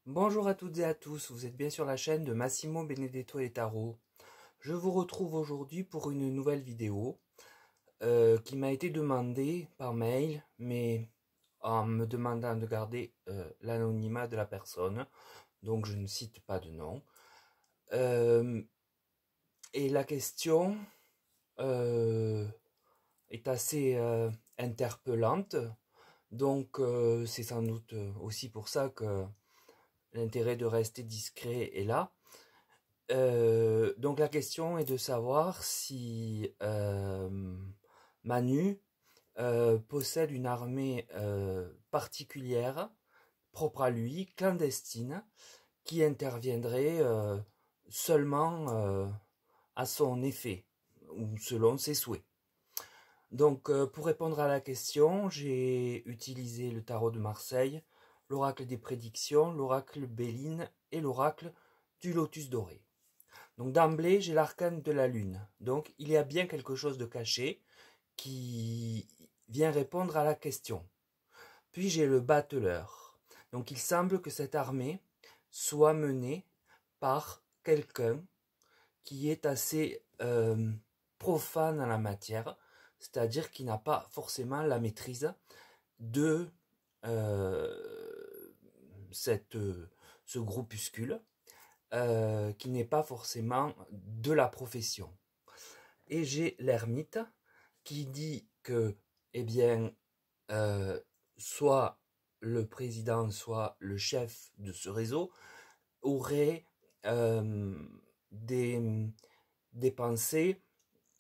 Bonjour à toutes et à tous, vous êtes bien sur la chaîne de Massimo Benedetto et Tarot. Je vous retrouve aujourd'hui pour une nouvelle vidéo qui m'a été demandée par mail, mais en me demandant de garder l'anonymat de la personne, donc je ne cite pas de nom. Et la question est assez interpellante, donc c'est sans doute aussi pour ça que l'intérêt de rester discret est là. Donc la question est de savoir si Manu possède une armée particulière, propre à lui, clandestine, qui interviendrait seulement à son effet, ou selon ses souhaits. Donc pour répondre à la question, j'ai utilisé le tarot de Marseille, l'oracle des prédictions, l'oracle Béline et l'oracle du lotus doré. Donc d'emblée, j'ai l'arcane de la lune. Donc il y a bien quelque chose de caché qui vient répondre à la question. Puis j'ai le battleur. Donc il semble que cette armée soit menée par quelqu'un qui est assez profane en la matière, c'est-à-dire qui n'a pas forcément la maîtrise de ce groupuscule. Qui n'est pas forcément de la profession. Et j'ai l'ermite qui dit que, eh bien, soit le président, soit le chef de ce réseau aurait des pensées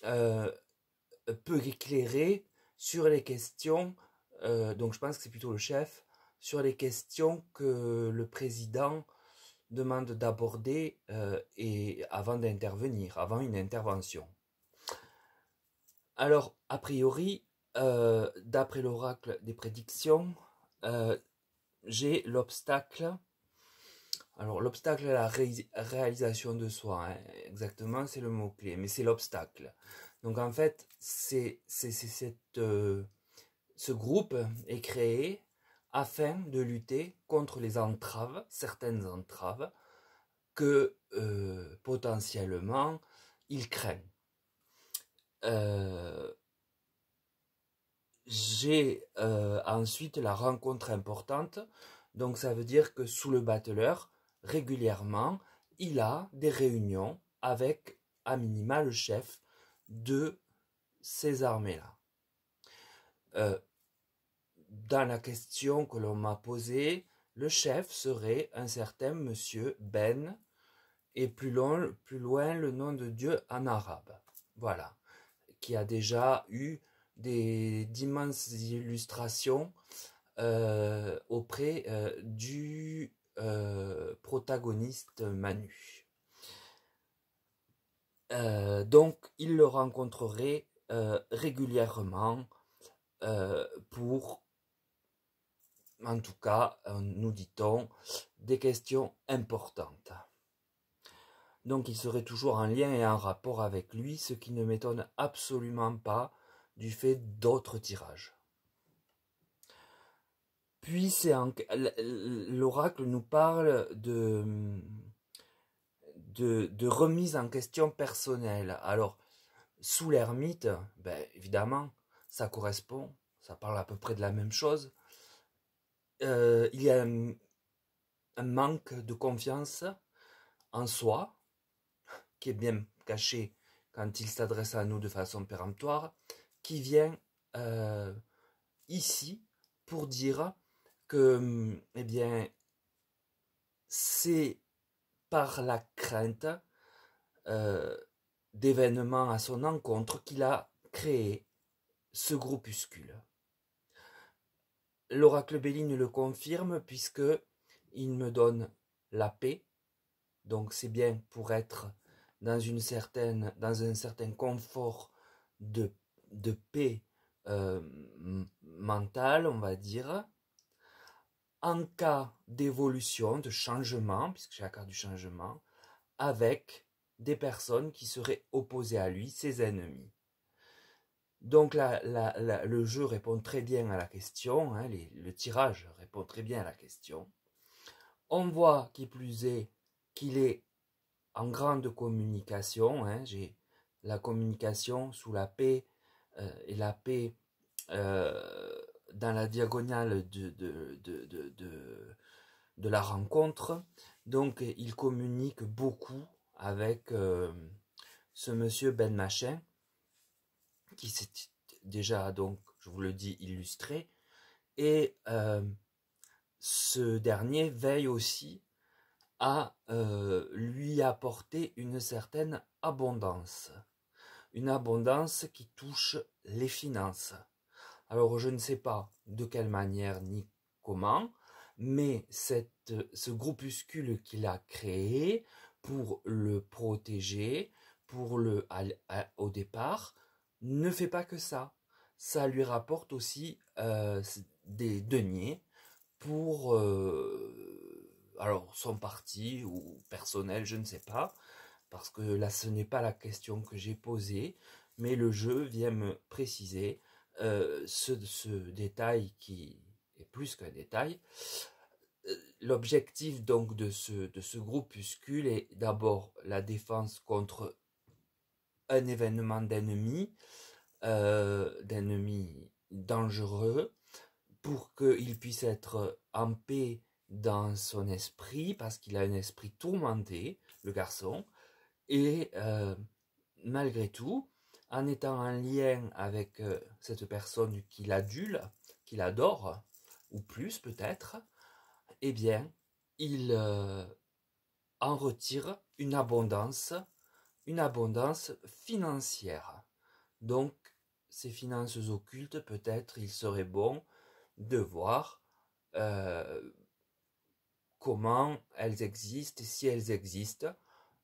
peu éclairées sur les questions, donc je pense que c'est plutôt le chef, sur les questions que le président demande d'aborder et avant d'intervenir, avant une intervention. Alors, a priori, d'après l'oracle des prédictions, j'ai l'obstacle. Alors, l'obstacle à la réalisation de soi, hein, exactement, c'est le mot-clé, mais c'est l'obstacle. Donc, en fait, ce groupe est créé afin de lutter contre les entraves, certaines entraves, que potentiellement il craint. J'ai ensuite la rencontre importante, donc ça veut dire que sous le battleur, régulièrement, il a des réunions avec à minima le chef de ces armées-là. Dans la question que l'on m'a posée, le chef serait un certain monsieur Ben, et plus loin le nom de Dieu en arabe. Voilà. Qui a déjà eu d'immenses illustrations auprès du protagoniste Manu. Donc, il le rencontrerait régulièrement pour, en tout cas, nous dit-on, des questions importantes. Donc il serait toujours en lien et en rapport avec lui, ce qui ne m'étonne absolument pas du fait d'autres tirages. Puis l'oracle nous parle de remise en question personnelle. Alors, sous l'ermite, ben, évidemment, ça correspond, ça parle à peu près de la même chose. Il y a un manque de confiance en soi, qui est bien caché quand il s'adresse à nous de façon péremptoire, qui vient ici pour dire que, eh bien, c'est par la crainte d'événements à son encontre qu'il a créé ce groupuscule. L'oracle Béline le confirme puisque il me donne la paix, donc c'est bien pour être dans un certain confort de paix mentale, on va dire. En cas d'évolution, de changement, puisque j'ai la carte du changement, avec des personnes qui seraient opposées à lui, ses ennemis. Donc le jeu répond très bien à la question, hein, le tirage répond très bien à la question. On voit qui plus est qu'il est en grande communication. Hein, j'ai la communication sous la paix et la paix dans la diagonale de la rencontre. Donc il communique beaucoup avec ce monsieur Ben Machin, qui s'est déjà, donc, je vous le dis, illustré. Et ce dernier veille aussi à lui apporter une certaine abondance. Une abondance qui touche les finances. Alors je ne sais pas de quelle manière ni comment, mais ce groupuscule qu'il a créé pour le protéger, au départ, ne fait pas que ça. Ça lui rapporte aussi des deniers pour alors son parti ou personnel, je ne sais pas, parce que là ce n'est pas la question que j'ai posée, mais le jeu vient me préciser ce détail qui est plus qu'un détail. L'objectif donc de ce groupuscule est d'abord la défense contre un événement d'ennemi dangereux, pour qu'il puisse être en paix dans son esprit, parce qu'il a un esprit tourmenté, le garçon, et malgré tout, en étant en lien avec cette personne qu'il adule, qu'il adore, ou plus peut-être, eh bien, il en retire une abondance financière. Donc, ces finances occultes, peut-être il serait bon de voir comment elles existent, si elles existent.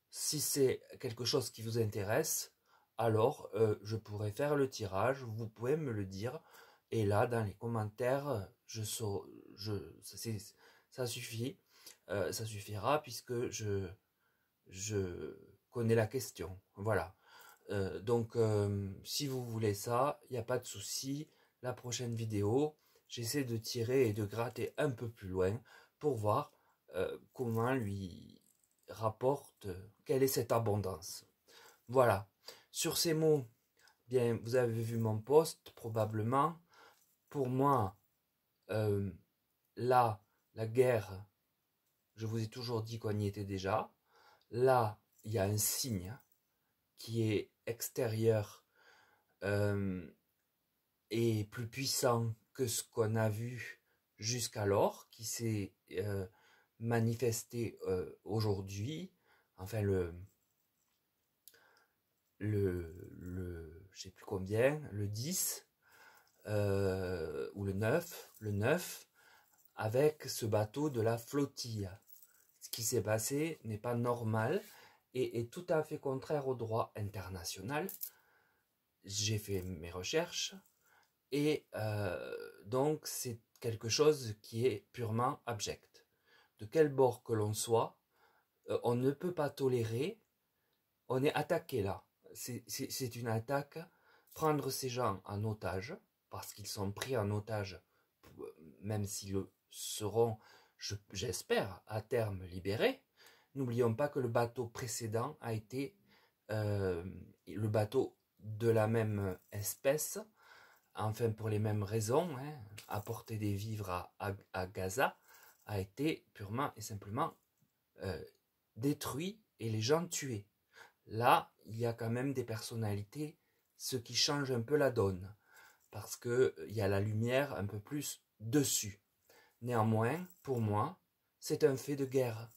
Si c'est quelque chose qui vous intéresse, alors je pourrais faire le tirage, vous pouvez me le dire, et là dans les commentaires, ça suffit, ça suffira, puisque je connais la question. Voilà. Donc si vous voulez ça, il n'y a pas de souci. La prochaine vidéo, j'essaie de tirer et de gratter un peu plus loin pour voir comment lui rapporte, quelle est cette abondance. Voilà. Sur ces mots, bien, vous avez vu mon post probablement. Pour moi, là, la guerre, je vous ai toujours dit qu'on y était déjà. Là, il y a un signe qui est extérieur et plus puissant que ce qu'on a vu jusqu'alors, qui s'est manifesté aujourd'hui, enfin je sais plus combien, le 10 ou le 9, avec ce bateau de la flottille. Ce qui s'est passé n'est pas normal et est tout à fait contraire au droit international. J'ai fait mes recherches et donc c'est quelque chose qui est purement abject. De quel bord que l'on soit, on ne peut pas tolérer, on est attaqué là. C'est une attaque. Prendre ces gens en otage, parce qu'ils sont pris en otage, même s'ils le seront, j'espère, à terme libérés. N'oublions pas que le bateau précédent a été le bateau de la même espèce, enfin pour les mêmes raisons, hein, apporter des vivres à Gaza, a été purement et simplement détruit et les gens tués. Là, il y a quand même des personnalités, ce qui change un peu la donne, parce qu'il y a la lumière un peu plus dessus. Néanmoins, pour moi, c'est un fait de guerre.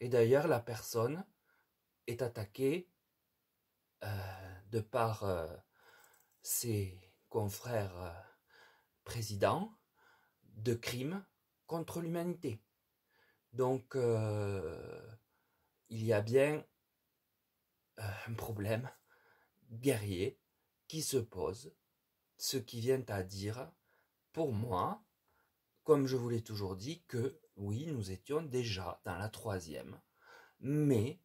Et d'ailleurs, la personne est attaquée de par ses confrères présidents de crimes contre l'humanité. Donc, il y a bien un problème guerrier qui se pose, ce qui vient à dire, pour moi, comme je vous l'ai toujours dit, que oui, nous étions déjà dans la 3e, mais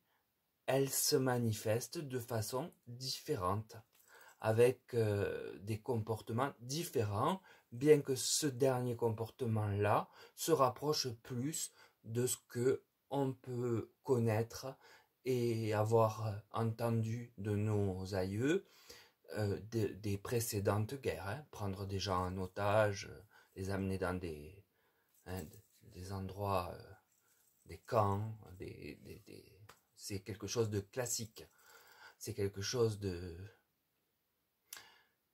elle se manifeste de façon différente, avec des comportements différents, bien que ce dernier comportement-là se rapproche plus de ce que on peut connaître et avoir entendu de nos aïeux des précédentes guerres, hein. Prendre des gens en otage, les amener dans hein, des endroits, des camps, c'est quelque chose de classique, c'est quelque chose de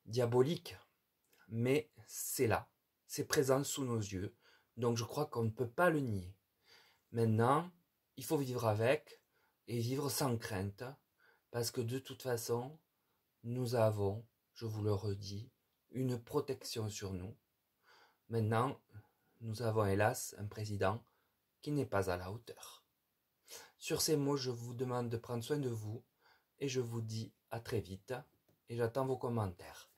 diabolique, mais c'est là, c'est présent sous nos yeux, donc je crois qu'on ne peut pas le nier. Maintenant, il faut vivre avec et vivre sans crainte, parce que de toute façon, nous avons, je vous le redis, une protection sur nous. Maintenant, nous avons hélas un président qui n'est pas à la hauteur. Sur ces mots, je vous demande de prendre soin de vous et je vous dis à très vite et j'attends vos commentaires.